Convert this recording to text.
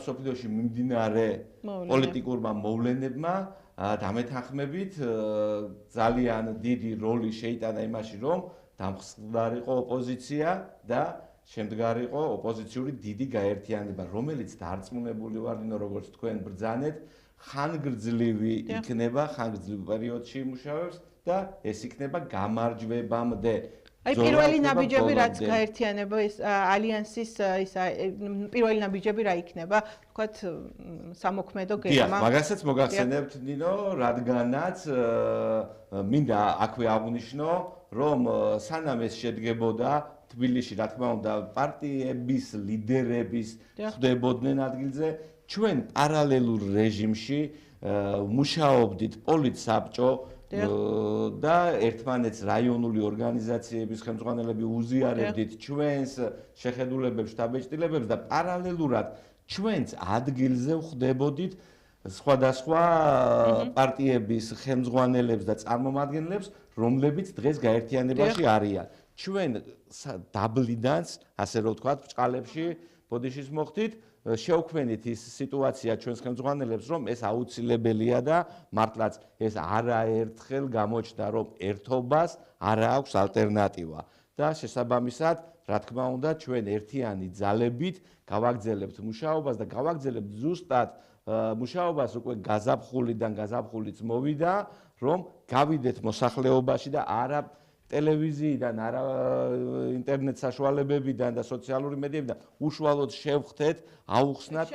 მსოფლიოში მიმდინარე პოლიტიკურმა მოვლენებმა დამეთანხმებით ძალიან დიდი როლი შეიტანა იმაში, რომ დამხმარიყო ოპოზიცია და შემდგარიყო ოპოზიციური დიდი გაერთიანება, რომელიც დარწმუნებული ვარ, როგორც თქვენ ბრძანეთ, ხანგრძლივი იქნება, ხანგრძლივ პერიოდში იმუშავებს და ეს იქნება გამარჯვებამდე. აი პირველი ნაბიჯები რაც გაერთიანება ეს ალიანსის ის პირველი ნაბიჯები რა იქნება? ვთქვათ სამოქმედო გეგმა. მაგასაც მოგახსენებთ ნინო, რადგანაც მინდა აქვე აღვნიშნო, რომ სანამ ეს შედგებოდა თბილისში, რა თქმა უნდა, პარტიების ლიდერების ხვდებოდნენ ადგილზე, ჩვენ პარალელურ რეჟიმში მუშაობდით პოლიტსაბჭო და ერთმანეთს რაიონული ორგანიზაციების ხელმძღვანელები უზიარებდით ჩვენს შეხედულებებს, შტაბ-ეჭდილებებს და პარალელურად ჩვენც ადგილზე ხვდებოდით სხვადასხვა პარტიების ხელმძღვანელებს და წარმომადგენლებს, რომლებიც დღეს გაერთიანებაში არიან. ჩვენ დაბლიდანს, ასე რომ ვთქვათ, ბრჭყალებში ბოდიშის მოხდით, შევქმნით ის სიტუაცია ჩვენს ხელმძღვანელებს, რომ ეს აუცილებელია და მართლაც ეს არაერთხელ გამოჩნდა, რომ ერთობას არ აქვს ალტერნატივა. და შესაბამისად, რა თქმა უნდა, ჩვენ ერთიანი ძალებით გავაგრძელებთ მუშაობას და გავაგრძელებთ ზუსტად მუშაობას უკვე გაზაფხულიდან გაზაფხულიც მოვიდა, რომ გავიდეთ მოსახლეობაში და არა ტელევიზიიდან, არა ინტერნეტ საშუალებებიდან და სოციალური მედიებიდან უშუალოდ შევხვდეთ, აუხსნათ